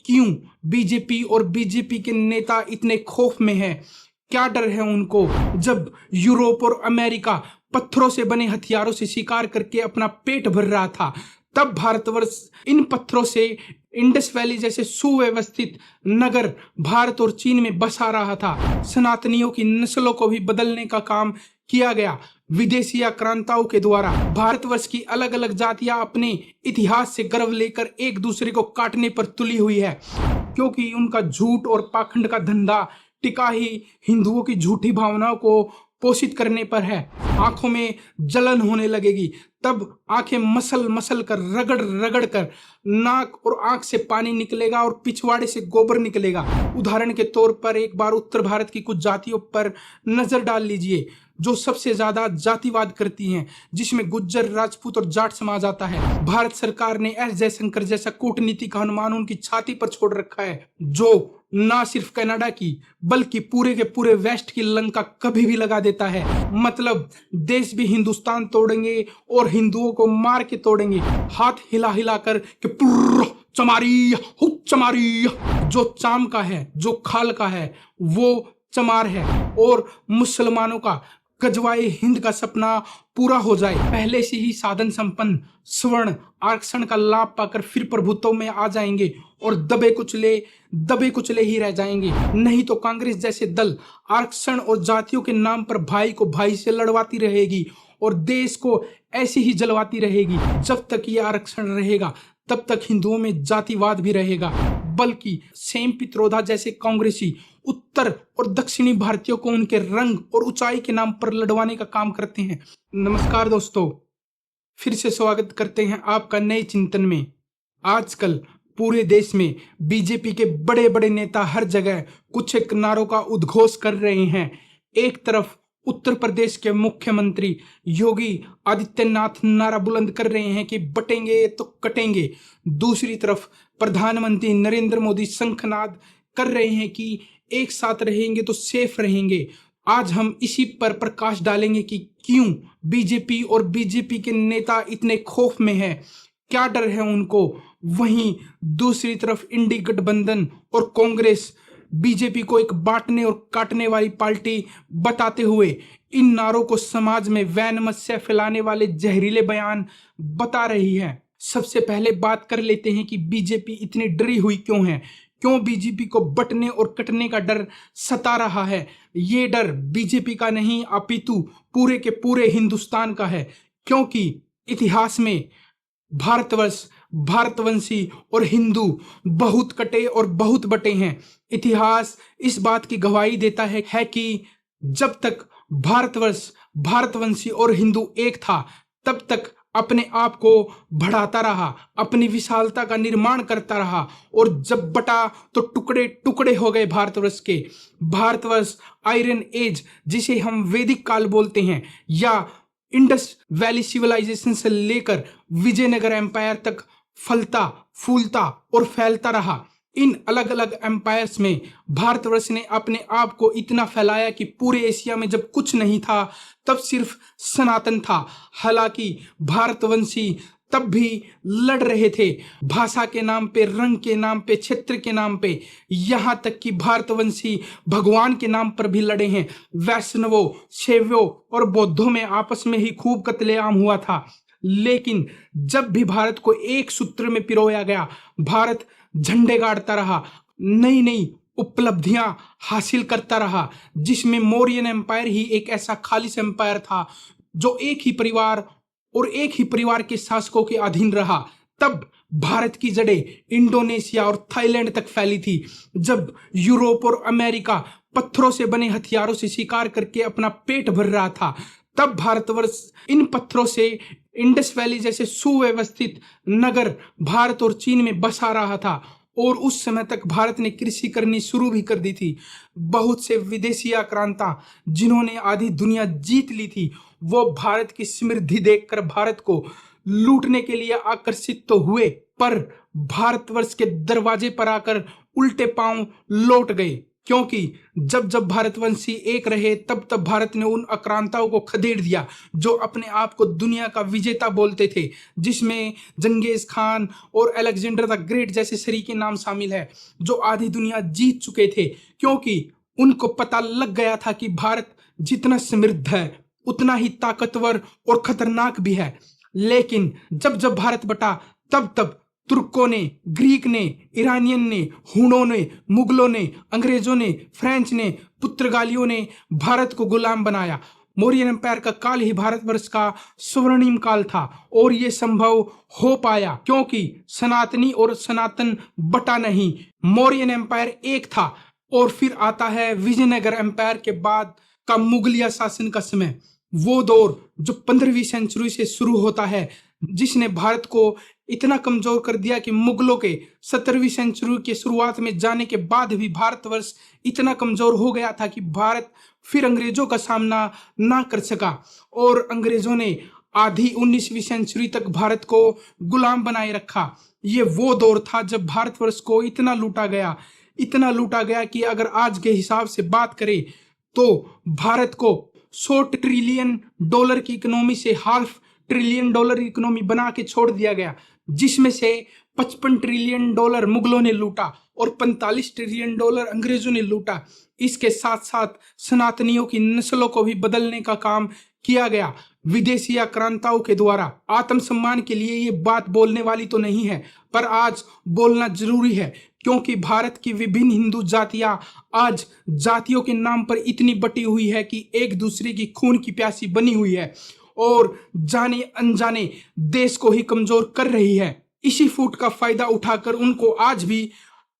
क्यों बीजेपी और बीजेपी के नेता इतने खौफ में हैं? क्या डर है उनको? जब यूरोप और अमेरिका पत्थरों से बने हथियारों से शिकार करके अपना पेट भर रहा था, तब भारतवर्ष इन पत्थरों से इंडस वैली जैसे सुव्यवस्थित नगर भारत और चीन में बसा रहा था। सनातनियों की नस्लों को भी बदलने का काम किया गया विदेशी आक्रांताओं के द्वारा। भारतवर्ष की अलग अलग जातियां अपने इतिहास से गर्व लेकर एक दूसरे को काटने पर तुली हुई है, क्योंकि उनका झूठ और पाखंड का धंधा टिका ही हिंदुओं की झूठी भावनाओं को पोषित करने पर है। आंखों में जलन होने लगेगी, तब आंखें मसल मसल कर रगड़ रगड़ कर नाक और आंख से पानी निकलेगा और पिछवाड़े से गोबर निकलेगा। उदाहरण के तौर पर एक बार उत्तर भारत की कुछ जातियों पर नजर डाल लीजिए जो सबसे ज्यादा जातिवाद करती हैं, जिसमें गुज्जर, राजपूत और जाट समाज आता है। भारत सरकार ने एस जयशंकर जैसा कूटनीति का अनुमान उनकी छाती पर छोड़ रखा है, जो ना सिर्फ कनाडा की बल्कि पूरे के पूरे वेस्ट की लंका कभी भी लगा देता है। मतलब देश भी हिंदुस्तान तोड़ेंगे और हिंदुओं को मार के तोड़ेंगे, हाथ हिला हिला कर कि पुर्र चमारी हु चमारी। जो चाम का है, जो खाल का है, वो चमार है, और मुसलमानों का गजवाए हिंद का सपना पूरा हो जाए। पहले से ही साधन संपन्न स्वर्ण आरक्षण का लाभ पाकर फिर प्रभुत्व में आ जाएंगे और दबे कुचले ही रह जाएंगे। नहीं तो कांग्रेस जैसे दल आरक्षण और जातियों के नाम पर भाई को भाई से लड़वाती रहेगी और देश को ऐसे ही जलवाती रहेगी। जब तक ये आरक्षण रहेगा तब तक हिंदुओं में जातिवाद भी रहेगा। बल्कि सेम पित्रोदा जैसे कांग्रेसी उत्तर और दक्षिणी भारतीयों को उनके रंग और ऊंचाई के नाम पर लड़वाने का काम करते हैं। नमस्कार दोस्तों, फिर से स्वागत करते हैं आपका नए चिंतन में। आजकल पूरे देश में बीजेपी के बड़े बड़े नेता हर जगह कुछ एक नारों का उद्घोष कर रहे हैं। एक तरफ उत्तर प्रदेश के मुख्यमंत्री योगी आदित्यनाथ नारा बुलंद कर रहे हैं कि बटेंगे तो कटेंगे। दूसरी तरफ प्रधानमंत्री नरेंद्र मोदी शंखनाद कर रहे हैं कि एक साथ रहेंगे तो सेफ रहेंगे। आज हम इसी पर प्रकाश डालेंगे कि क्यों बीजेपी और बीजेपी के नेता इतने खौफ में हैं, क्या डर है उनको। वहीं दूसरी तरफ इंडी गठबंधन और कांग्रेस बीजेपी को एक बांटने और काटने वाली पार्टी बताते हुए इन नारों को समाज में वैनमस्या फैलाने वाले जहरीले बयान बता रही है। सबसे पहले बात कर लेते हैं कि बीजेपी इतनी डरी हुई क्यों है, क्यों बीजेपी को बंटने और कटने का डर सता रहा है। ये डर बीजेपी का नहीं अपितु पूरे के पूरे हिंदुस्तान का है, क्योंकि इतिहास में भारतवर्ष, भारतवंशी और हिंदू बहुत कटे और बहुत बटे हैं। इतिहास इस बात की गवाही देता है कि जब तक भारतवर्ष, भारतवंशी और हिंदू एक था, तब तक अपने आप को बढ़ाता रहा, अपनी विशालता का निर्माण करता रहा, और जब बटा तो टुकड़े टुकड़े हो गए भारतवर्ष के। भारतवर्ष आयरन एज, जिसे हम वैदिक काल बोलते हैं, या इंडस वैली सिविलाइजेशन से लेकर विजयनगर एम्पायर तक फलता फूलता और फैलता रहा। इन अलग अलग एम्पायर्स में भारतवर्ष ने अपने आप को इतना फैलाया कि पूरे एशिया में जब कुछ नहीं था तब सिर्फ सनातन था। हालांकि भारतवंशी तब भी लड़ रहे थे, भाषा के नाम पे, रंग के नाम पे, क्षेत्र के नाम पे, यहाँ तक कि भारतवंशी भगवान के नाम पर भी लड़े हैं। वैष्णवों, शैवों और बौद्धों में आपस में ही खूब कत्लेआम हुआ था। लेकिन जब भी भारत को एक सूत्र में पिरोया गया, भारत झंडे गाड़ता रहा, नई नई उपलब्धियां हासिल करता रहा, जिसमें मौर्यन एम्पायर ही एक ऐसा खालिश एम्पायर था जो एक ही परिवार के शासकों के अधीन रहा। तब भारत की जड़ें इंडोनेशिया और थाईलैंड तक फैली थी। जब यूरोप और अमेरिका पत्थरों से बने हथियारों से शिकार करके अपना पेट भर रहा था, तब भारतवर्ष इन पत्थरों से इंडस वैली जैसे सुव्यवस्थित नगर भारत और चीन में बसा रहा था, और उस समय तक भारत ने कृषि करनी शुरू भी कर दी थी। बहुत से विदेशी आक्रांता जिन्होंने आधी दुनिया जीत ली थी, वो भारत की समृद्धि देखकर भारत को लूटने के लिए आकर्षित तो हुए, पर भारतवर्ष के दरवाजे पर आकर उल्टे पांव लौट गए। क्योंकि जब जब भारतवंशी एक रहे तब तब भारत ने उन आक्रांताओं को खदेड़ दिया जो अपने आप को दुनिया का विजेता बोलते थे, जिसमें जंगेज खान और अलेक्जेंडर द ग्रेट जैसे शरीके नाम शामिल है, जो आधी दुनिया जीत चुके थे। क्योंकि उनको पता लग गया था कि भारत जितना समृद्ध है उतना ही ताकतवर और खतरनाक भी है। लेकिन जब जब भारत बटा तब तब तुर्कों ने, ग्रीक ने, ईरानियन ने, हूणों ने, मुगलों ने, अंग्रेजों ने, फ्रेंच ने, पुर्तगालियों ने भारत को गुलाम बनाया। मौर्यन एम्पायर का काल ही भारतवर्ष का स्वर्णिम काल था और ये संभव हो पाया क्योंकि सनातनी और सनातन बटा नहीं, मौर्यन एम्पायर एक था। और फिर आता है विजयनगर एम्पायर के बाद का मुगलिया शासन का समय, वो दौर जो 15वीं सेंचुरी से शुरू होता है, जिसने भारत को इतना कमजोर कर दिया कि मुगलों के 17वीं सेंचुरी के शुरुआत में जाने के बाद भी भारतवर्ष इतना कमजोर हो गया था कि भारत फिर अंग्रेजों का सामना ना कर सका और अंग्रेजों ने आधी 19वीं सेंचुरी तक भारत को गुलाम बनाए रखा। ये वो दौर था जब भारतवर्ष को इतना लूटा गया कि अगर आज के हिसाब से बात करें तो भारत को $100 ट्रिलियन की इकोनॉमी से $500 ट्रिलियन इकोनॉमी बना के छोड़ दिया गया, जिसमें से $55 ट्रिलियन मुगलों ने लूटा और $45 ट्रिलियन अंग्रेजों ने लूटा। इसके साथ साथ सनातनियों की नस्लों को भी बदलने का काम किया गया विदेशी आक्रांताओं के द्वारा। आत्मसम्मान के लिए ये बात बोलने वाली तो नहीं है, पर आज बोलना जरूरी है क्योंकि भारत की विभिन्न हिंदू जातियां आज जातियों के नाम पर इतनी बटी हुई है कि एक दूसरे की खून की प्यासी बनी हुई है और जाने अनजाने देश को ही कमजोर कर रही है। इसी फूट का फायदा उठाकर उनको आज भी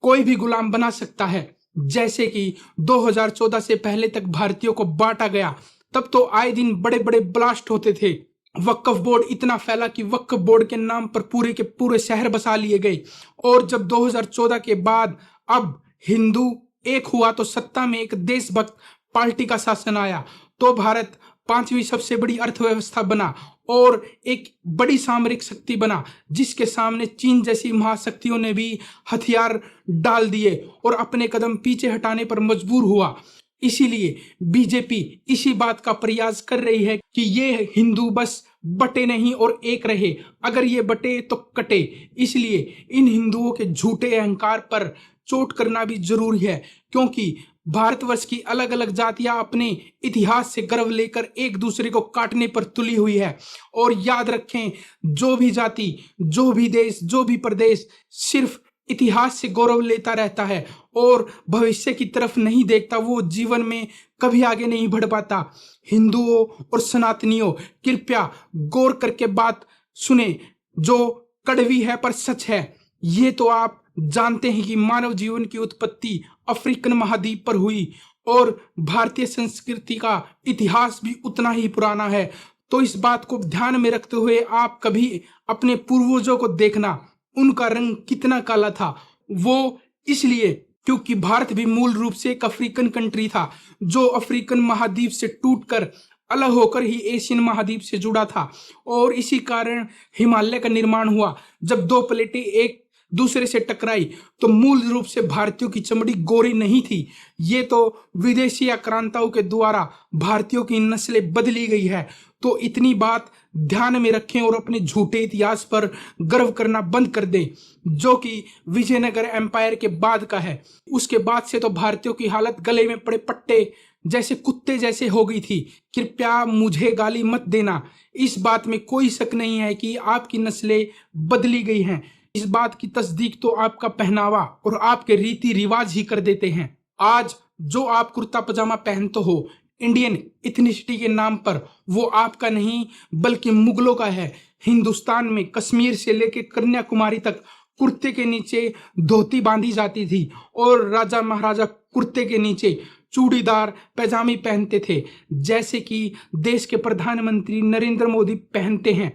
कोई भी गुलाम बना सकता है। जैसे कि 2014 से पहले तक भारतीयों को बांटा गया, तब तो आए दिन बड़े बड़े ब्लास्ट होते थे। वक्फ बोर्ड इतना फैला कि वक्फ बोर्ड के नाम पर पूरे के पूरे शहर बसा लिए गए। और जब 2014 के बाद अब हिंदू एक हुआ तो सत्ता में एक देशभक्त पार्टी का शासन आया, तो भारत 5वीं सबसे बड़ी अर्थव्यवस्था बना और एक बड़ी सामरिक शक्ति बना, जिसके सामने चीन जैसी महाशक्तियों ने भी हथियार डाल दिए और अपने कदम पीछे हटाने पर मजबूर हुआ। इसीलिए बीजेपी इसी बात का प्रयास कर रही है कि ये हिंदू बस बटे नहीं और एक रहे, अगर ये बटे तो कटे। इसलिए इन हिंदुओं के झूठे अहंकार पर चोट करना भी जरूरी है, क्योंकि भारतवर्ष की अलग अलग जातियां अपने इतिहास से गर्व लेकर एक दूसरे को काटने पर तुली हुई है। और याद रखें, जो भी जाति, जो भी देश, जो भी प्रदेश सिर्फ इतिहास से गौरव लेता रहता है और भविष्य की तरफ नहीं देखता, वो जीवन में कभी आगे नहीं बढ़ पाता। हिंदुओं और सनातनियों, कृपया गौर करके बात सुने, जो कड़वी है पर सच है। ये तो आप जानते हैं कि मानव जीवन की उत्पत्ति अफ्रीकन महाद्वीप पर हुई और भारतीय संस्कृति का इतिहास भी उतना ही पुराना है। तो इस बात को ध्यान में रखते हुए आप कभी अपने पूर्वजों को देखना, उनका रंग कितना काला था। वो इसलिए क्योंकि भारत भी मूल रूप से एक अफ्रीकन कंट्री था, जो अफ्रीकन महाद्वीप से टूटकर अलग होकर ही एशियन महाद्वीप से जुड़ा था। और इसी कारण हिमालय का निर्माण हुआ। जब दो प्लेटें एक दूसरे से टकराई तो मूल रूप से भारतीयों की चमड़ी गोरी नहीं थी, ये तो विदेशी आक्रांताओं के द्वारा भारतीयों की नस्लें बदली गई है। तो इतनी बात ध्यान में रखें और अपने झूठे इतिहास पर गर्व करना बंद कर दें, जो कि विजयनगर एम्पायर के बाद का है। उसके बाद से तो भारतीयों की हालत गले में पड़े पट्टे जैसे कुत्ते जैसे हो गई थी। कृपया मुझे गाली मत देना, इस बात में कोई शक नहीं है कि आपकी नस्लें बदली गई हैं। इस बात की तस्दीक तो आपका पहनावा और आपके रीति रिवाज ही कर देते हैं। आज जो आप कुर्ता पजामा पहनते हो इंडियन इथनिसिटी के नाम पर, वो आपका नहीं बल्कि मुगलों का है। हिंदुस्तान में कश्मीर से लेकर कन्याकुमारी तक कुर्ते के नीचे धोती बांधी जाती थी और राजा महाराजा कुर्ते के नीचे चूड़ीदार पैजामे पहनते थे, जैसे कि देश के प्रधानमंत्री नरेंद्र मोदी पहनते हैं।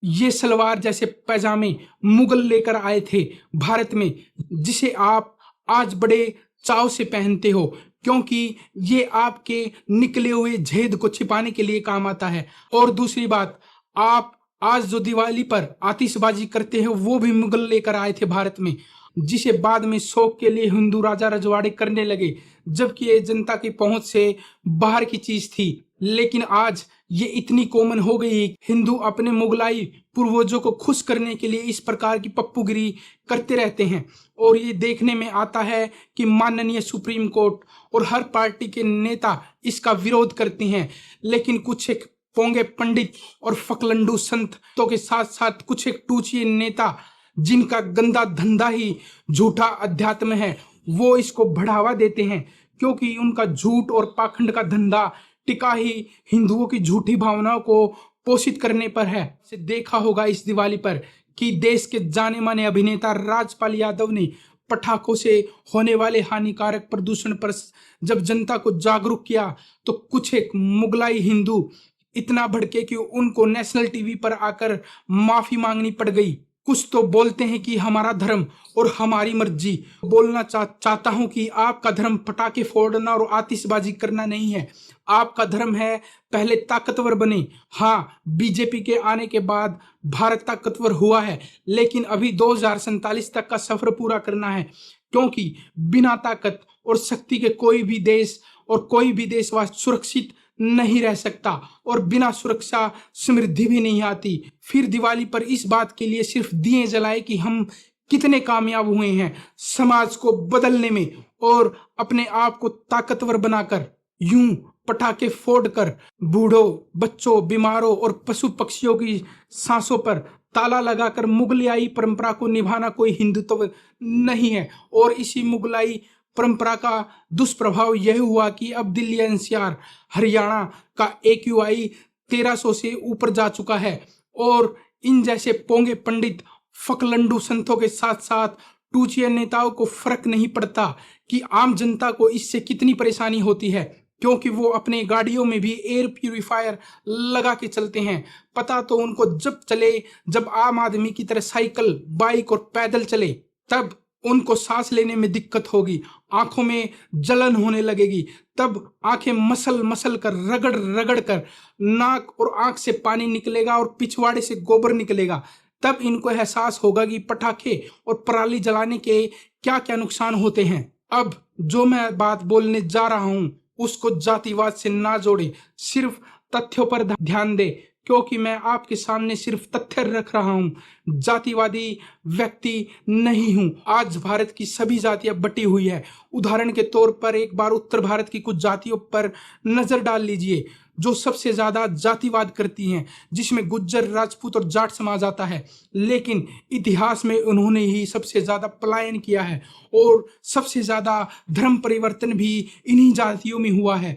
ये सलवार जैसे पैजामे मुगल लेकर आए थे भारत में, जिसे आप आज बड़े चाव से पहनते हो, क्योंकि ये आपके निकले हुए झेद को छिपाने के लिए काम आता है। और दूसरी बात, आप आज जो दिवाली पर आतिशबाजी करते हैं वो भी मुगल लेकर आए थे भारत में। जिसे बाद में शौक के लिए हिंदू राजा रजवाड़े करने लगे, जबकि ये जनता की पहुंच से बाहर की चीज थी। लेकिन आज ये इतनी कॉमन हो गई, हिंदू अपने मुगलाई पूर्वजों को खुश करने के लिए इस प्रकार की पप्पूगिरी करते रहते हैं। और ये देखने में आता है कि माननीय सुप्रीम कोर्ट और हर पार्टी के नेता इसका विरोध करते हैं, लेकिन कुछ एक पोंगे पंडित और फकलंडू संतों के साथ साथ कुछ एक टूचिए नेता जिनका गंदा धंधा ही झूठा अध्यात्म है, वो इसको बढ़ावा देते हैं, क्योंकि उनका झूठ और पाखंड का धंधा टिका ही हिंदुओं की झूठी भावनाओं को पोषित करने पर है। से देखा होगा इस दिवाली पर कि देश के जाने माने अभिनेता राजपाल यादव ने पटाखों से होने वाले हानिकारक प्रदूषण पर जब जनता को जागरूक किया, तो कुछ एक मुगलाई हिंदू इतना भड़के कि उनको नेशनल टीवी पर आकर माफी मांगनी पड़ गई। कुछ तो बोलते हैं कि हमारा धर्म और हमारी मर्जी। बोलना चाहता हूं कि आपका धर्म पटाखे फोड़ना और आतिशबाजी करना नहीं है। आपका धर्म है पहले ताकतवर बने। हाँ, बीजेपी के आने के बाद भारत ताकतवर हुआ है, लेकिन अभी 2047 तक का सफर पूरा करना है, क्योंकि बिना ताकत और शक्ति के कोई भी देश और कोई भी देशवासी सुरक्षित नहीं रह सकता, और बिना सुरक्षा समृद्धि भी नहीं आती। फिर दिवाली पर इस बात के लिए सिर्फ दिए जलाए कि हम कितने कामयाब हुए हैं समाज को बदलने में और अपने आप को ताकतवर बनाकर। यूं पटाखे फोड़कर बूढ़ों, बच्चों, बीमारों और पशु पक्षियों की सांसों पर ताला लगाकर मुगलियाई परंपरा को निभाना कोई हिंदुत्व नहीं है। और इसी मुगलाई परंपरा का दुष्प्रभाव यह हुआ कि अब दिल्ली एनसीआर हरियाणा का AQI 1300 से ऊपर जा चुका है, और इन जैसे पोंगे पंडित फकलंडू संतों के साथ साथ टूचिया नेताओं को फर्क नहीं पड़ता कि आम जनता को इससे कितनी परेशानी होती है, क्योंकि वो अपने गाड़ियों में भी एयर प्यूरिफायर लगा के चलते हैं। पता तो उनको जब चले जब आम आदमी की तरह साइकिल, बाइक और पैदल चले, तब उनको सांस लेने में दिक्कत होगी, आंखों में जलन होने लगेगी, तब आंखें मसल मसल कर रगड़ रगड़ कर नाक और आंख से पानी निकलेगा और पिछवाड़े से गोबर निकलेगा। तब इनको एहसास होगा कि पटाखे और पराली जलाने के क्या क्या नुकसान होते हैं। अब जो मैं बात बोलने जा रहा हूं उसको जातिवाद से ना जोड़े, सिर्फ तथ्यों पर ध्यान दे, क्योंकि मैं आपके सामने सिर्फ तथ्य रख रहा हूं, जातिवादी व्यक्ति नहीं हूं। आज भारत की सभी जातियां बटी हुई है। उदाहरण के तौर पर एक बार उत्तर भारत की कुछ जातियों पर नजर डाल लीजिए जो सबसे ज्यादा जातिवाद करती हैं, जिसमें गुज्जर, राजपूत और जाट समाज आता है। लेकिन इतिहास में उन्होंने ही सबसे ज्यादा पलायन किया है और सबसे ज्यादा धर्म परिवर्तन भी इन्हीं जातियों में हुआ है।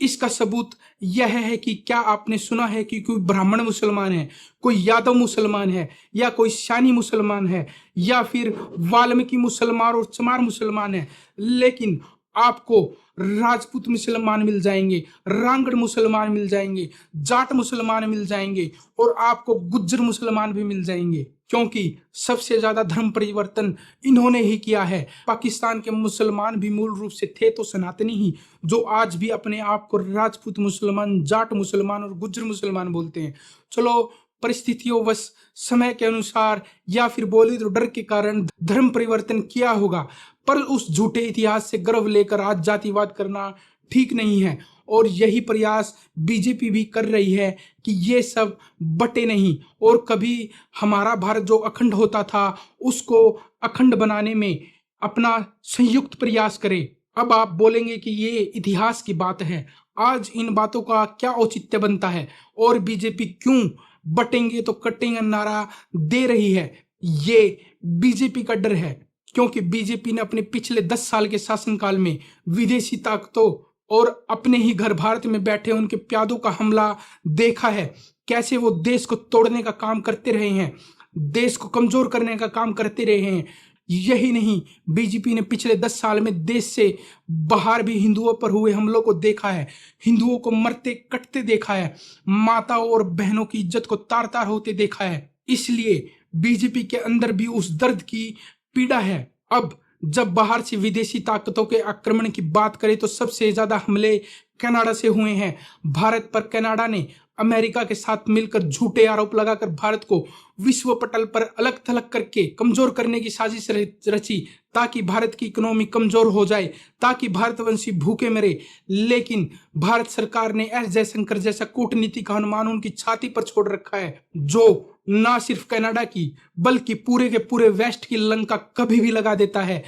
इसका सबूत यह है कि क्या आपने सुना है कि कोई ब्राह्मण मुसलमान है, कोई यादव मुसलमान है, या कोई शानी मुसलमान है, या फिर वाल्मीकि मुसलमान और चमार मुसलमान है, लेकिन आपको राजपूत मुसलमान मिल जाएंगे, रांगड़ मुसलमान मिल जाएंगे, जाट मुसलमान मिल जाएंगे और आपको गुज्जर मुसलमान भी मिल जाएंगे, क्योंकि सबसे ज्यादा धर्म परिवर्तन इन्होंने ही किया है। पाकिस्तान के मुसलमान भी मूल रूप से थे तो सनातनी ही, जो आज भी अपने आप को राजपूत मुसलमान, जाट मुसलमान और गुज्जर मुसलमान बोलते हैं। चलो, परिस्थितियों व समय के अनुसार या फिर बोले तो डर के कारण धर्म परिवर्तन किया होगा, पर उस झूठे इतिहास से गर्व लेकर आज जातिवाद करना ठीक नहीं है। और यही प्रयास बीजेपी भी कर रही है कि ये सब बटे नहीं, और कभी हमारा भारत जो अखंड होता था उसको अखंड बनाने में अपना संयुक्त प्रयास करे। अब आप बोलेंगे कि ये इतिहास की बात है, आज इन बातों का क्या औचित्य बनता है और बीजेपी क्यों बटेंगे तो कटेंगे नारा दे रही है? ये बीजेपी का डर है, क्योंकि बीजेपी ने अपने पिछले 10 साल के शासनकाल में विदेशी ताकतों और अपने ही घर भारत में बैठे उनके प्यादों का हमला देखा है। कैसे वो देश को तोड़ने का काम करते रहे हैं, देश को कमजोर करने का काम करते रहे हैं। यही नहीं, बीजेपी ने पिछले 10 साल में देश से बाहर भी हिंदुओं पर हुए हमलों को देखा है, हिंदुओं को मरते कटते देखा है, माताओं और बहनों की इज्जत को तार तार होते देखा है। इसलिए बीजेपी के अंदर भी उस दर्द की पीड़ा है। अब जब बाहर से विदेशी ताकतों के आक्रमण की बात करें तो सबसे ज्यादा हमले कनाडा से हुए हैं। भारत पर कनाडा ने अमेरिका के साथ मिलकर झूठे आरोप लगाकर भारत को विश्व पटल पर अलग थलग करके कमजोर करने की साजिश रची, ताकि भारत की इकोनॉमी कमजोर हो जाए, ताकि भारतवंशी भूखे मरे। लेकिन भारत सरकार ने एस जयशंकर जैसा कूटनीति का अनुमान उनकी छाती पर छोड़ रखा है, जो ना सिर्फ कनाडा की बल्कि पूरे के पूरे वेस्ट की लंका कभी भी लगा देता है।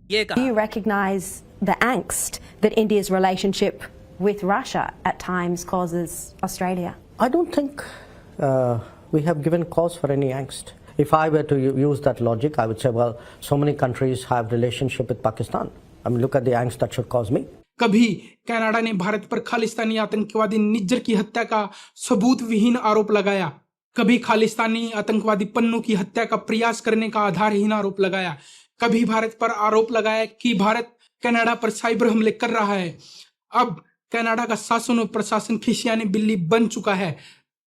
Do you recognize the angst that India's relationship with Russia at times causes Australia? I don't think we have given cause for any angst. If I were to use that logic, I would say, well, so many countries have relationship with Pakistan. I mean, look at the angst that should cause me. कभी Canada ने भारत पर खालिस्तानी आतंकवादी निज्जर की हत्या का सबूत विहीन आरोप लगाया, कभी खालिस्तानी आतंकवादी पन्नू की हत्या का प्रयास करने का आधारहीन आरोप लगाया, कभी भारत पर आरोप लगाया कि भारत कनाडा पर साइबर हमले कर रहा है। अब कनाडा का शासन और प्रशासन खिसियानी बिल्ली बन चुका है।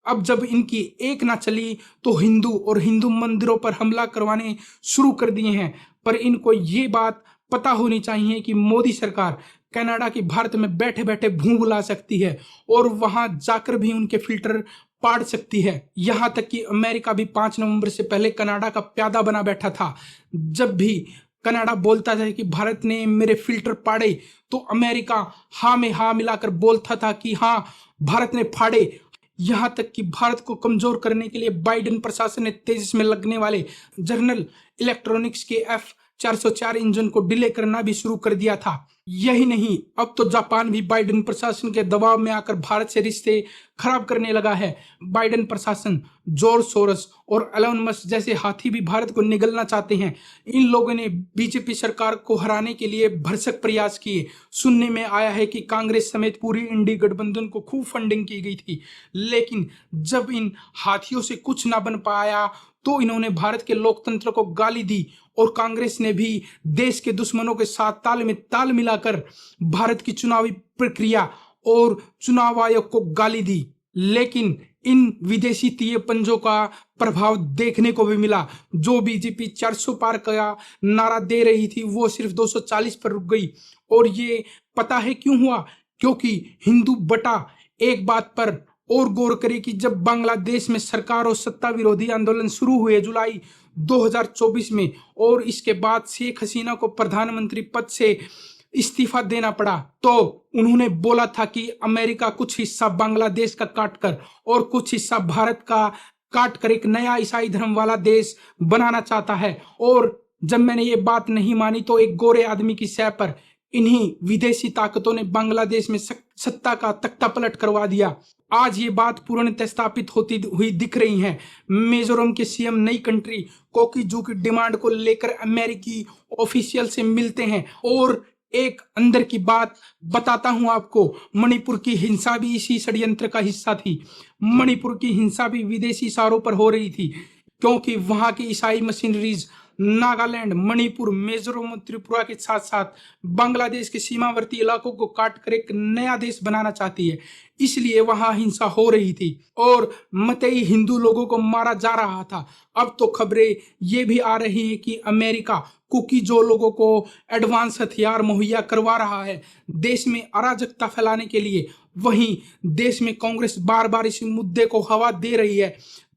अब जब इनकी एक ना चली तो हिंदू और हिंदू मंदिरों पर हमला करवाने शुरू कर दिए हैं। पर इनको ये बात पता होनी चाहिए कि मोदी सरकार कनाडा की भारत में बैठे बैठे भूं बुला सकती है और वहां जाकर भी उनके फिल्टर पाड़ सकती है। यहां तक कि अमेरिका भी 5 नवंबर से पहले कनाडा का प्यादा बना बैठा था। जब भी कनाडा बोलता था कि भारत ने मेरे फिल्टर पाड़े, तो अमेरिका हाँ में हाँ मिलाकर बोलता था कि हाँ भारत ने फाड़े। यहां तक कि भारत को कमजोर करने के लिए बाइडेन प्रशासन ने तेजस में लगने वाले जनरल इलेक्ट्रॉनिक्स के F404 इंजन को डिले करना भी शुरू कर दिया था। यही नहीं, अब तो जापान भी बाइडेन प्रशासन के दबाव में आकर भारत से रिश्ते खराब करने लगा है। बाइडेन प्रशासन, जॉर्ज सोरोस और एलन मस्क जैसे हाथी भी भारत को निगलना चाहते हैं। इन लोगों ने बीजेपी सरकार को हराने के लिए भरसक प्रयास किए। सुनने में आया है कि कांग्रेस समेत पूरी इंडी गठबंधन को खूब फंडिंग की गई थी, लेकिन जब इन हाथियों से कुछ ना बन पाया तो इन्होंने भारत के लोकतंत्र को गाली दी और कांग्रेस ने भी देश के दुश्मनों के साथ ताल में ताल मिलाकर भारत की चुनावी प्रक्रिया और चुनाव आयोग को गाली दी। लेकिन इन विदेशी तीये पंजों का प्रभाव देखने को भी मिला। जो बीजेपी 400 पार का नारा दे रही थी वो सिर्फ 240 पर रुक गई। और ये पता है क्यों हुआ? क्योंकि हिंदू बटा एक बात पर और गौर करे कि जब बांग्लादेश में सरकार और सत्ता विरोधी आंदोलन शुरू हुए जुलाई 2024 में और इसके बाद शेख हसीना को प्रधानमंत्री पद से इस्तीफा देना पड़ा, तो उन्होंने बोला था कि अमेरिका कुछ हिस्सा बांग्लादेश का काटकर और कुछ हिस्सा भारत का काटकर एक नया ईसाई धर्म वाला देश बनाना चाहता है। और जब मैंने ये बात नहीं मानी तो एक गोरे आदमी की सह पर इन्हीं विदेशी ताकतों ने बांग्लादेश में सत्ता का तख्ता पलट करवा दिया। आज ये बात पूर्णतः स्थापित होती हुई दिख रही है। मिजोरम के सीएम नई कंट्री कोकीजू की डिमांड को लेकर अमेरिकी ऑफिशियल से मिलते हैं। और एक अंदर की बात बताता हूं आपको, मणिपुर की हिंसा भी इसी षड्यंत्र का हिस्सा थी। मणिपुर की हिंसा भी विदेशी इशारों पर हो रही थी, क्योंकि वहां की ईसाई मशीनरीज नागालैंड, मणिपुर, मिजोरम और त्रिपुरा के साथ साथ बांग्लादेश के सीमावर्ती इलाकों को काटकर एक नया देश बनाना चाहती है। इसलिए वहां हिंसा हो रही थी और मतई हिंदू लोगों को मारा जा रहा था। अब तो खबरें ये भी आ रही हैं कि अमेरिका कुकीजो लोगों को एडवांस हथियार मुहैया करवा रहा है देश में अराजकता फैलाने के लिए। वहीं देश में कांग्रेस बार बार इस मुद्दे को हवा दे रही है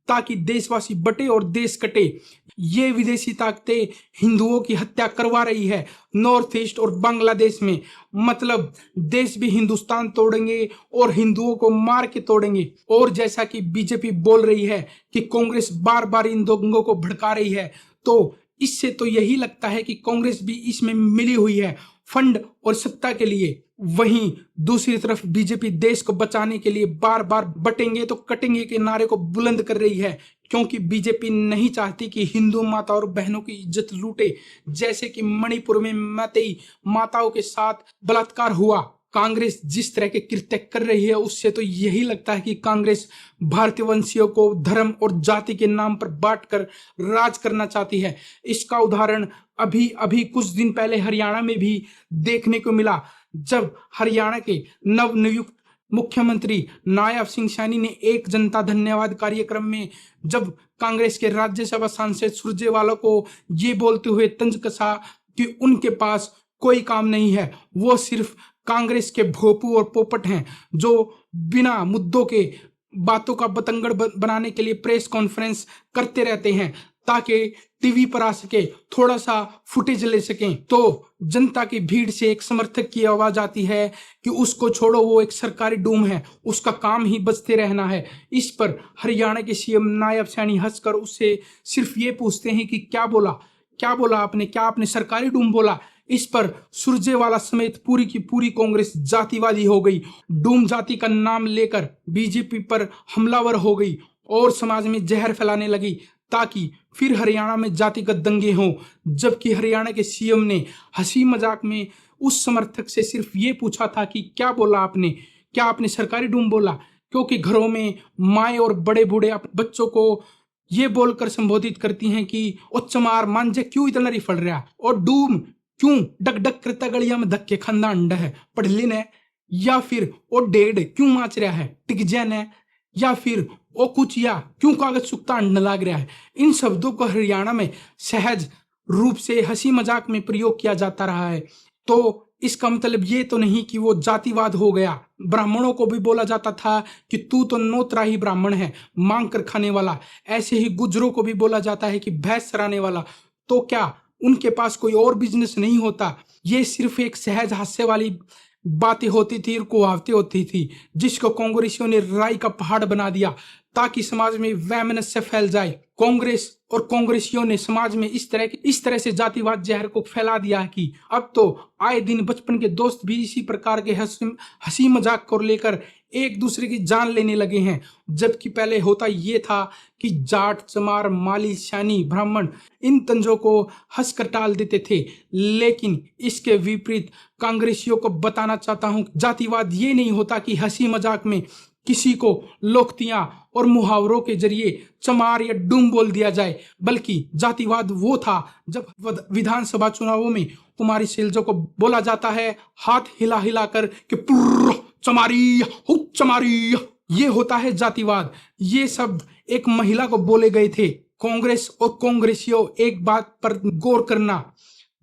ताकि देशवासी बटे और देश कटे। ये विदेशी ताकतें हिंदुओं की हत्या करवा रही है नॉर्थ ईस्ट और बांग्लादेश में। मतलब देश भी हिंदुस्तान तोड़ेंगे और हिंदुओं को मार के तोड़ेंगे। और जैसा कि बीजेपी बोल रही है कि कांग्रेस बार बार इन दंगों को भड़का रही है, तो इससे तो यही लगता है कि कांग्रेस भी इसमें मिली हुई है फंड और सत्ता के लिए। वहीं दूसरी तरफ बीजेपी देश को बचाने के लिए बार बार बटेंगे तो कटेंगे के नारे को बुलंद कर रही है, क्योंकि बीजेपी नहीं चाहती कि हिंदू माता और बहनों की इज्जत लूटे, जैसे कि मणिपुर में मतई माताओं के साथ बलात्कार हुआ। कांग्रेस जिस तरह के कृत्य कर रही है उससे तो यही लगता है कि कांग्रेस भारतीय वंशियों को धर्म और जाति के नाम पर बांटकर राज करना चाहती है। इसका उदाहरण अभी कुछ दिन पहले हरियाणा में भी देखने को मिला, जब हरियाणा के नवनियुक्त मुख्यमंत्री नायब सिंह सैनी ने एक जनता धन्यवाद कार्यक्रम में जब कांग्रेस के राज्यसभा सांसद सुरजेवाला को ये बोलते हुए तंज कसा कि उनके पास कोई काम नहीं है, वो सिर्फ कांग्रेस के भोपू और पोपट हैं जो बिना मुद्दों के बातों का बतंगड़ बनाने के लिए प्रेस कॉन्फ्रेंस करते रहते हैं ताकि टीवी पर आ सके, थोड़ा सा फुटेज ले सकें। तो जनता की भीड़ से एक समर्थक की आवाज आती है कि उसको छोड़ो, वो एक सरकारी डूम है, उसका काम ही बचते रहना है। इस पर हरियाणा के सीएम नायब सैनी हंसकर उससे सिर्फ ये पूछते हैं कि क्या बोला आपने, क्या आपने सरकारी डूम बोला? इस पर सुरजेवाला समेत पूरी की पूरी कांग्रेस जातिवादी हो गई, डूम जाति का नाम लेकर बीजेपी पर हमलावर हो गई और समाज में जहर फैलाने लगी ताकि फिर हरियाणा में जातिगत दंगे हों। जबकि हरियाणा के सीएम ने हंसी मजाक में उस समर्थक से सिर्फ ये पूछा था कि क्या बोला आपने, क्या आपने सरकारी डूम बोला? क्योंकि घरों में माए और बड़े बूढ़े अपने बच्चों को ये बोलकर संबोधित करती हैं कि ओ चमार मांझे क्यों इतना रिफल रहा, और डूम क्यों डक डक करता गलिया में धक्के खंदा अंडा है पढ़ली ने, या फिर ओ डेढ़ क्यों माच रहा है टिकजैन है, या फिर ओ कुचिया क्यों कागज सुखता अंड लाग रहा है। इन शब्दों को हरियाणा में सहज रूप से हंसी मजाक में प्रयोग किया जाता रहा है। तो इसका मतलब ये तो नहीं कि वो जातिवाद हो गया। ब्राह्मणों को भी बोला जाता था कि तू तो नौतराही ब्राह्मण है, मांग कर खाने वाला। ऐसे ही गुजरों को भी बोला जाता है कि भैंस चराने वाला। तो क्या उनके पास कोई और बिजनेस नहीं होता? ये सिर्फ एक सहज हास्य वाली बातें होती थी और कहावतें होती थी जिसको कांग्रेसियों ने राई का पहाड़ बना दिया ताकि समाज में वैमनस्य फैल जाए। कांग्रेस और कांग्रेसियों ने समाज में इस तरह से जातिवाद जहर को फैला दिया है कि अब तो आए दिन बचपन के दोस्त भी इसी प्रकार के हंसी मजाक को लेकर एक दूसरे की जान लेने लगे हैं। जबकि पहले होता ये था कि जाट चमार माली सैनी ब्राह्मण इन तंजों को हंसकर टाल देते थे। लेकिन इसके विपरीत कांग्रेसियों को बताना चाहता हूं, जातिवाद ये नहीं होता कि हंसी मजाक में किसी को लोकतियां और मुहावरों के जरिए चमार या डूम बोल दिया जाए, बल्कि जातिवाद वो था जब विधानसभा चुनावों में कुमारी सैलजों को बोला जाता है हाथ हिला हिला कर कि पुर्र चमारी हु चमारी। ये होता है जातिवाद। ये शब्द एक महिला को बोले गए थे। कांग्रेस और कांग्रेसियों एक बात पर गौर करना,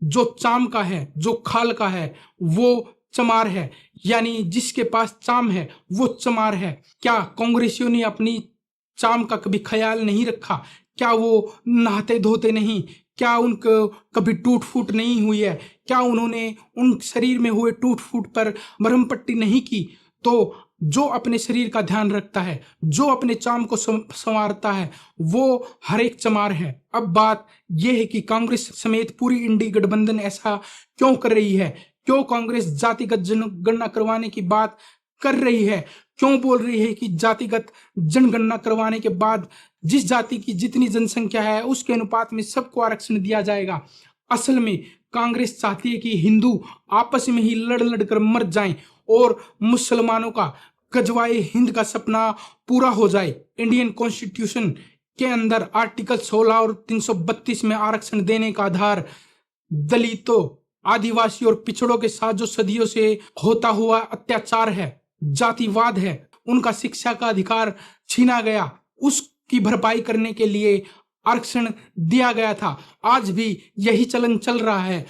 जो चाम का है, जो खाल का है, वो चमार है, यानी जिसके पास चाम है वो चमार है। क्या कांग्रेसियों ने अपनी चाम का कभी ख्याल नहीं रखा? क्या वो नहाते धोते नहीं? क्या उनको कभी टूट फूट नहीं हुई है? क्या उन्होंने उन शरीर में हुए टूट फूट पर मरहम पट्टी नहीं की? तो जो अपने शरीर का ध्यान रखता है, जो अपने चाम को संवारता है, वो हर एक चमार है। अब बात यह है कि कांग्रेस समेत पूरी इंडी गठबंधन ऐसा क्यों कर रही है? क्यों कांग्रेस जातिगत जनगणना करवाने की बात कर रही है? क्यों बोल रही है कि जातिगत जनगणना करवाने के बाद जिस जाति की जितनी जनसंख्या है उसके अनुपात में सबको आरक्षण दिया जाएगा? असल में कांग्रेस चाहती है कि हिंदू आपस में ही लड़ लड़ कर मर जाएं और मुसलमानों का गजवाए हिंद का सपना पूरा हो जाए। इंडियन कॉन्स्टिट्यूशन के अंदर आर्टिकल 16 और 332 में आरक्षण देने का आधार दलितों, आदिवासी और पिछड़ों के साथ जो सदियों से होता हुआ अत्याचार है, जातिवाद है, उनका शिक्षा का अधिकार छीना गया, उसकी भरपाई करने के लिए आरक्षण दिया गया था। आज भी यही चलन चल रहा है।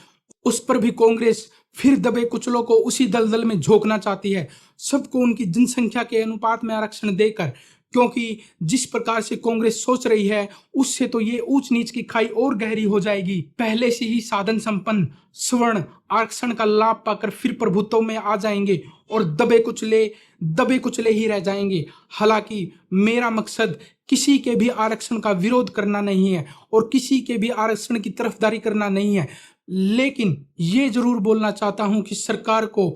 उस पर भी कांग्रेस फिर दबे कुचलों को उसी दलदल में झोंकना चाहती है, सबको उनकी जनसंख्या के अनुपात में आरक्षण देकर। क्योंकि जिस प्रकार से कांग्रेस सोच रही है उससे तो ये ऊंच नीच की खाई और गहरी हो जाएगी। पहले से ही साधन संपन्न स्वर्ण आरक्षण का लाभ पाकर फिर प्रभुत्व में आ जाएंगे और दबे कुचले ही रह जाएंगे। हालांकि मेरा मकसद किसी के भी आरक्षण का विरोध करना नहीं है और किसी के भी आरक्षण की तरफदारी करना नहीं है, लेकिन ये जरूर बोलना चाहता हूं कि सरकार को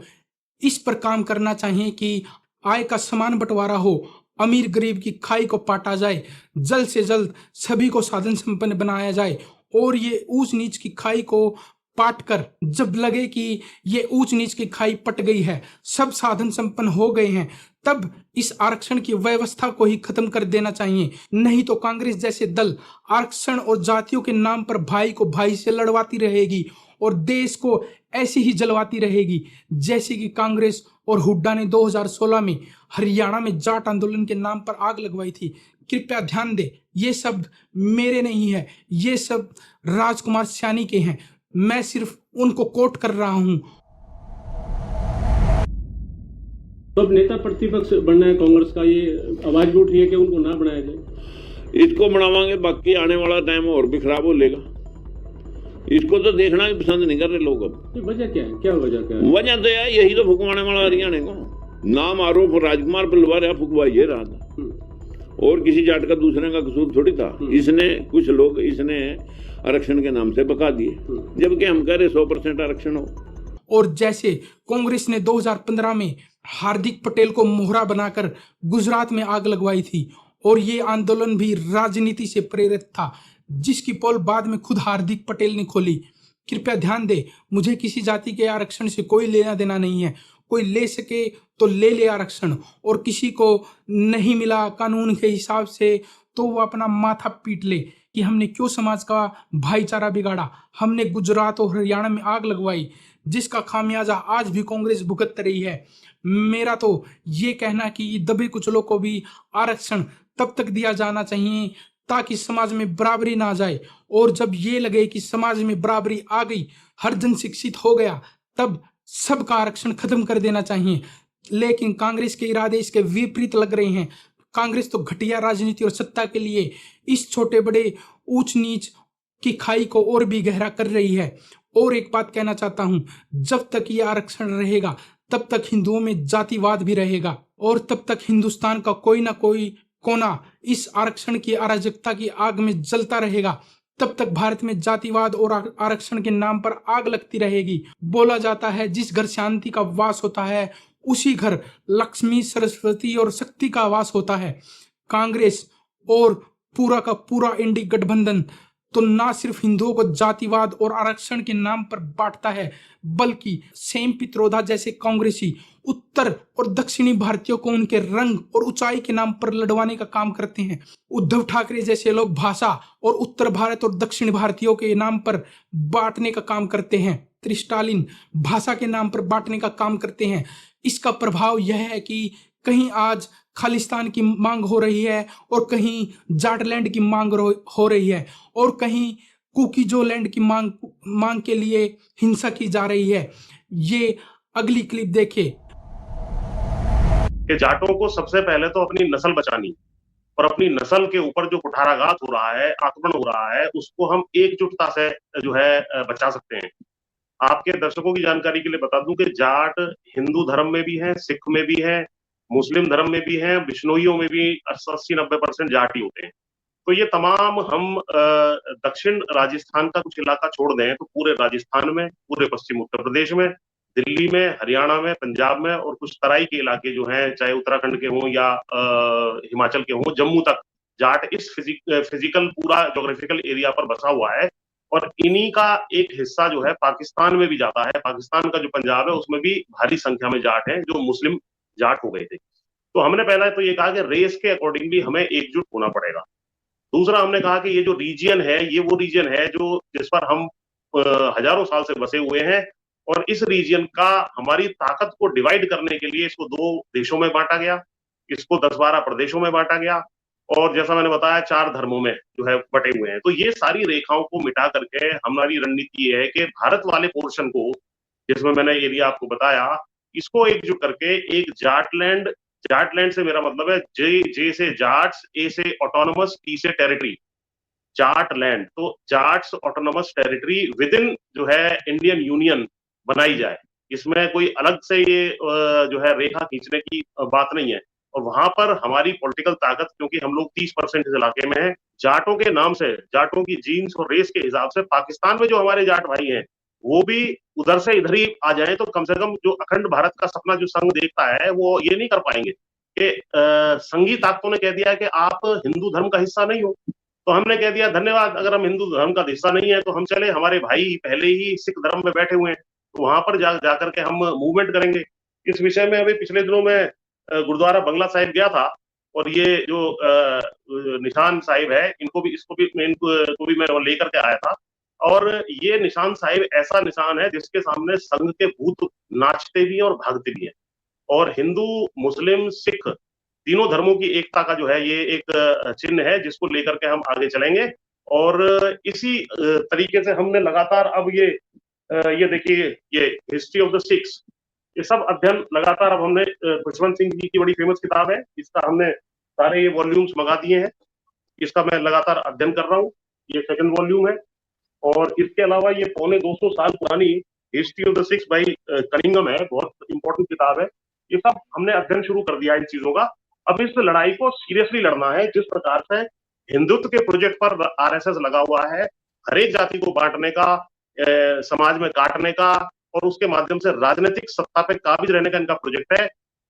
इस पर काम करना चाहिए कि आय का समान बंटवारा हो, अमीर गरीब की खाई को पाटा जाए, जल्द से जल्द सभी को साधन संपन्न बनाया जाए और ये ऊंच नीच की खाई को पाट कर जब लगे कि ये ऊंच नीच की खाई पट गई है, सब साधन संपन्न हो गए हैं, तब इस आरक्षण की व्यवस्था को ही खत्म कर देना चाहिए। नहीं तो कांग्रेस जैसे दल आरक्षण और जातियों के नाम पर भाई को भाई से लड़वाती रहेगी और देश को ऐसी ही जलवाती रहेगी जैसे कि कांग्रेस और हुड्डा ने 2016 में हरियाणा में जाट आंदोलन के नाम पर आग लगवाई थी। कृपया ध्यान दें, ये शब्द मेरे नहीं है, ये शब्द राजकुमार सैनी के हैं। मैं सिर्फ उनको कोट कर रहा हूं। तो अब नेता प्रतिपक्ष बनना है कांग्रेस का, ये आवाज भी उठ रही है कि उनको ना बनाया जाए। इसको बनावांगे, बाकी आने वाला टाइम और भी खराब हो लेगा। इसको तो देखना ही पसंद नहीं कर रहे लोग। अब तो वजह क्या है, क्या वजह क्या है? वजह तो यार यही तो फुकवाने वाला हरियाणा को नाम आरोप राजकुमार पर लगा रहा, फुकवा ये रहा था और किसी जाट का दूसरे का कसूर थोड़ी था। इसने कुछ लोग इसने आरक्षण के नाम से बका दिए, जबकि हम कह रहे 100% आरक्षण हो। और जैसे कांग्रेस ने 2015 में हार्दिक पटेल को मोहरा बनाकर गुजरात में आग लगवाई थी और ये आंदोलन भी राजनीति से प्रेरित था, जिसकी पोल बाद में खुद हार्दिक पटेल ने खोली। कृपया ध्यान दे, मुझे किसी जाति के आरक्षण से कोई लेना देना नहीं है। कोई ले सके तो ले ले आरक्षण, और किसी को नहीं मिला कानून के हिसाब से तो वो अपना माथा पीट ले कि हमने क्यों समाज का भाईचारा बिगाड़ा, हमने गुजरात और हरियाणा में आग लगवाई, जिसका खामियाजा आज भी कांग्रेस भुगत रही है। मेरा तो ये कहना कि दबे कुचलों को भी आरक्षण तब तक दिया जाना चाहिए ताकि समाज में बराबरी ना जाए, और जब ये लगे कि समाज में बराबरी आ गई, हर जन शिक्षित हो गया, तब सबका आरक्षण खत्म कर देना चाहिए। लेकिन कांग्रेस के इरादे इसके विपरीत लग रहे हैं। कांग्रेस तो घटिया राजनीति और सत्ता के लिए इस छोटे बड़े ऊंच नीच की खाई को और भी गहरा कर रही है। और एक बात कहना चाहता हूं, जब तक ये आरक्षण रहेगा तब तक हिंदुओं में जातिवाद भी रहेगा, और तब तक हिंदुस्तान का कोई ना कोई कोना इस आरक्षण की अराजकता की आग में जलता रहेगा। तब तक भारत में जातिवाद और आरक्षण के नाम पर आग लगती रहेगी। बोला जाता है जिस घर शांति का वास होता है उसी घर लक्ष्मी, सरस्वती और शक्ति का वास होता है। कांग्रेस और पूरा का पूरा इंडी गठबंधन तो ना सिर्फ हिंदुओं को जातिवाद और आरक्षण के नाम पर बांटता है, बल्कि सेम पित्रोदा जैसे कांग्रेसी उत्तर और दक्षिणी भारतीयों को उनके रंग और ऊंचाई के नाम पर लड़वाने का काम करते हैं। उद्धव ठाकरे जैसे लोग भाषा और उत्तर भारत और दक्षिण भारतीयों के नाम पर बांटने का काम करते हैं। स्टालिन भाषा के नाम पर बांटने का काम करते हैं। इसका प्रभाव यह है कि कहीं आज खालिस्तान की मांग हो रही है और कहीं जाटलैंड की मांग हो रही है और कहीं कुकीजोलैंड की मांग के लिए हिंसा की जा रही है। ये अगली क्लिप देखिए। कि जाटों को सबसे पहले तो अपनी नस्ल बचानी और अपनी नस्ल के ऊपर जो कुठाराघात हो रहा है, आक्रमण हो रहा है, उसको हम एकजुटता से जो है बचा सकते हैं। आपके दर्शकों की जानकारी के लिए बता दूं कि जाट हिंदू धर्म में भी है, सिख में भी है, मुस्लिम धर्म में भी है, बिश्नोइयों में भी 80-90% जाट ही होते हैं। तो ये तमाम हम दक्षिण राजस्थान का कुछ इलाका छोड़ दें तो पूरे राजस्थान में, पूरे पश्चिम उत्तर प्रदेश में, दिल्ली में, हरियाणा में, पंजाब में और कुछ तराई के इलाके जो हैं, चाहे उत्तराखंड के हों या हिमाचल के हों, जम्मू तक जाट इस फिजिकल पूरा ज्योग्राफिकल एरिया पर बसा हुआ है। और इन्हीं का एक हिस्सा जो है पाकिस्तान में भी जाता है। पाकिस्तान का जो पंजाब है उसमें भी भारी संख्या में जाट हैं जो मुस्लिम जाट हो गए थे। तो हमने पहला तो ये कहा कि रेस के अकॉर्डिंगली हमें एकजुट होना पड़ेगा। दूसरा हमने कहा कि ये जो रीजन है ये वो रीजन है जो जिस पर हम हजारों साल से बसे हुए हैं, और इस रीजन का हमारी ताकत को डिवाइड करने के लिए इसको 2 देशों में बांटा गया, इसको 10-12 प्रदेशों में बांटा गया, और जैसा मैंने बताया 4 धर्मों में जो है बटे हुए हैं। तो ये सारी रेखाओं को मिटा करके हमारी रणनीति ये है कि भारत वाले पोर्शन को, जिसमें मैंने एरिया आपको बताया, इसको एकजुट करके एक जाटलैंड से मेरा मतलब है जे से जाट्स, ए से ऑटोनोमस, टी से टेरिटरी, जाटलैंड। तो Jats autonomous territory with in जो है इंडियन यूनियन बनाई जाए। इसमें कोई अलग से ये जो है रेखा खींचने की बात नहीं है। और वहां पर हमारी पॉलिटिकल ताकत, क्योंकि हम लोग 30% इस इलाके में हैं, जाटों के नाम से, जाटों की जीन्स और रेस के हिसाब से पाकिस्तान में जो हमारे जाट भाई हैं वो भी उधर से इधर ही आ जाए तो कम से कम जो अखंड भारत का सपना जो संघ देखता है वो ये नहीं कर पाएंगे कि संघी ताकतों ने कह दिया है कि आप हिंदू धर्म का हिस्सा नहीं हो। तो हमने कह दिया धन्यवाद, अगर हम हिंदू धर्म का हिस्सा नहीं है तो हम चले, हमारे भाई पहले ही सिख धर्म में बैठे हुए हैं, तो वहां पर जाकर के हम मूवमेंट करेंगे। इस विषय में अभी पिछले दिनों में गुरुद्वारा बंगला साहिब गया था, और ये जो निशान साहिब है इनको भी मैं लेकर के आया था। और ये निशान साहिब ऐसा निशान है जिसके सामने संघ के भूत नाचते भी हैं और भागते भी हैं। और हिंदू, मुस्लिम, सिख तीनों धर्मों की एकता का जो है ये एक चिन्ह है जिसको लेकर के हम आगे चलेंगे। और इसी तरीके से हमने लगातार अब ये देखिए, ये हिस्ट्री ऑफ द सिक्स, ये सब अध्ययन लगातार अब हमने खुशवंत सिंह जी की बड़ी फेमस किताब है, इसका हमने सारे ये वॉल्यूम्स मंगा दिए हैं, इसका मैं लगातार अध्ययन कर रहा हूँ। ये सेकंड वॉल्यूम है। और इसके अलावा ये पौने 200 साल पुरानी history of the six by Cunningham है, बहुत इंपॉर्टेंट किताब है। ये सब हमने अध्ययन शुरू कर दिया इन चीजों का। अब इस लड़ाई को सीरियसली लड़ना है। जिस प्रकार से हिंदुत्व के प्रोजेक्ट पर आरएसएस लगा हुआ है, हर एक जाति को बांटने का, समाज में काटने का और उसके माध्यम से राजनीतिक सत्ता पे काबिज रहने का इनका प्रोजेक्ट है,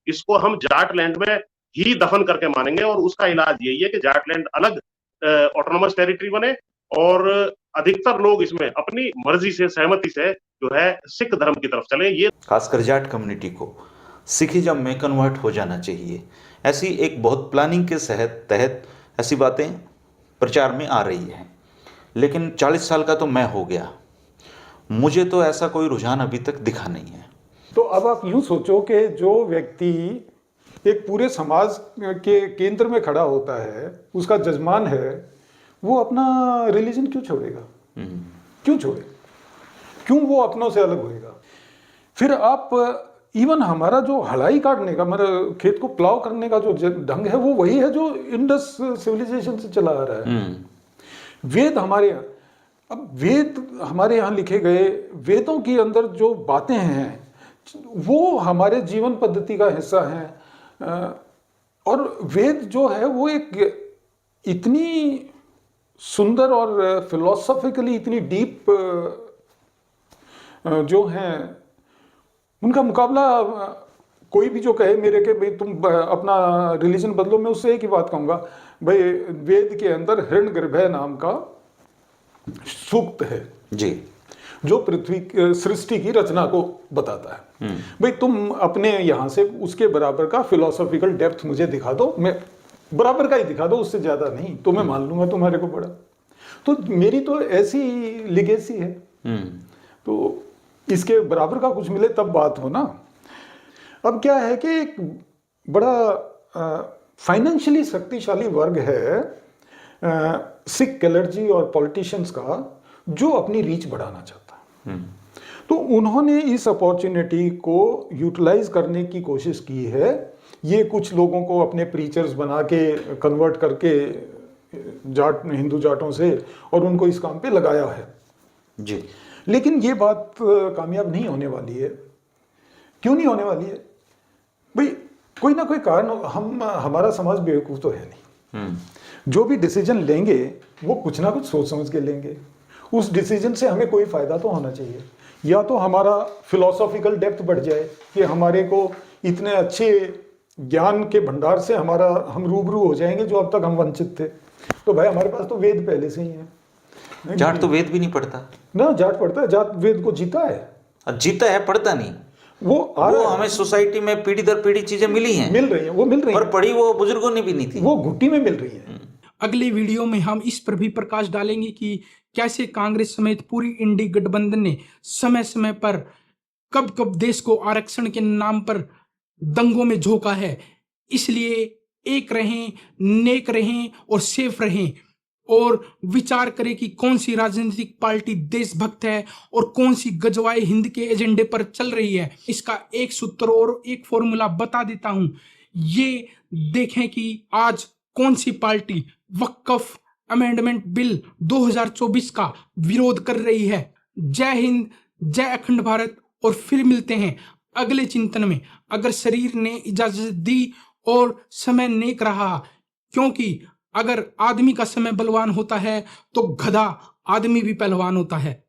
इसको हम जाटलैंड में ही दफन करके मानेंगे। और उसका इलाज यही है कि जाटलैंड अलग ऑटोनोमस टेरिटरी बने और अधिकतर लोग इसमें अपनी मर्जी से, सहमति से जो है सिख धर्म की तरफ चले। ये खासकर जाट कम्युनिटी को सिखिज्म में कन्वर्ट हो जाना चाहिए, ऐसी एक बहुत प्लानिंग के तहत ऐसी बातें प्रचार में आ रही हैं। लेकिन 40 साल का तो मैं हो गया, मुझे तो ऐसा कोई रुझान अभी तक दिखा नहीं है। तो अब आप यूं सोचो कि जो व्यक्ति एक पूरे समाज के केंद्र में खड़ा होता है, उसका जजमान है, वो अपना रिलीजन क्यों छोड़ेगा? क्यों छोड़े? क्यों वो अपनों से अलग होएगा? फिर आप इवन हमारा जो हलाई काटने का, हमारा खेत को प्लाव करने का जो ढंग है, वो वही है जो इंडस सिविलाइजेशन से चला आ रहा है। वेद हमारे यहाँ, अब वेद हमारे यहाँ लिखे गए, वेदों के अंदर जो बातें हैं वो हमारे जीवन पद्धति का हिस्सा हैं। और वेद जो है वो एक इतनी सुंदर और फिलोसॉफिकली इतनी डीप जो हैं, उनका मुकाबला कोई भी जो कहे मेरे के भाई तुम अपना रिलीजन बदलो, मैं उससे एक ही बात कहूँगा, भाई वेद के अंदर हिरण्यगर्भ नाम का सूक्त है जी, जो पृथ्वी सृष्टि की रचना को बताता है। भाई तुम अपने यहाँ से उसके बराबर का फिलोसॉफिकल डेप्थ मुझे दिखा दो, मैं बराबर का ही दिखा दो, उससे ज्यादा नहीं, तो मैं मान लूंगा तुम्हारे को बड़ा। तो मेरी तो ऐसी लिगेसी है, तो इसके बराबर का कुछ मिले तब बात हो ना। अब क्या है कि एक बड़ा फाइनेंशियली शक्तिशाली वर्ग है सिख क्लर्जी और पॉलिटिशियंस का, जो अपनी रीच बढ़ाना चाहता है। तो उन्होंने इस अपॉर्चुनिटी को यूटिलाइज करने की कोशिश की है। ये कुछ लोगों को अपने प्रीचर्स बना के कन्वर्ट करके जाट हिंदू जाटों से, और उनको इस काम पे लगाया है जी। लेकिन ये बात कामयाब नहीं होने वाली है। क्यों नहीं होने वाली है? भाई कोई ना कोई कारण, हमारा समाज बेवकूफ़ तो है नहीं। जो भी डिसीजन लेंगे वो कुछ ना कुछ सोच समझ के लेंगे। उस डिसीजन से हमें कोई फायदा तो होना चाहिए। या तो हमारा फिलोसॉफिकल डेप्थ बढ़ जाए कि हमारे को इतने अच्छे ज्ञान के भंडार से हम रूबरू हो जाएंगे जो अब तक हम वंचित थे। तो भाई हमारे पास तो वेद पहले से ही है। जाट तो वेद भी नहीं पढ़ता ना, जाट पढ़ता है, जाट वेद को जीता है। जीता है, पढ़ता नहीं। वो हमें सोसाइटी में पीढ़ी दर पीढ़ी चीजें मिल रही हैं, पर पढ़ी वो बुजुर्गों ने भी नहीं थी, वो घुट्टी में मिल रही है। अगले वीडियो में हम इस पर भी प्रकाश डालेंगे कि कैसे कांग्रेस समेत पूरी इंडी गठबंधन ने समय समय पर कब कब देश को आरक्षण के नाम पर दंगों में झोंका है। इसलिए एक रहें, नेक रहें और सेफ रहें, और विचार करें कि कौन सी राजनीतिक पार्टी देशभक्त है और कौन सी गजवाए हिंद के एजेंडे पर चल रही है। इसका एक सूत्र और एक फॉर्मूला बता देता हूं। ये देखें कि आज कौन सी पार्टी वक्फ अमेंडमेंट बिल 2024 का विरोध कर रही है। जय हिंद, जय अखंड भारत, और फिर मिलते हैं अगले चिंतन में, अगर शरीर ने इजाजत दी और समय नेक रहा। क्योंकि अगर आदमी का समय बलवान होता है तो गधा आदमी भी पहलवान होता है।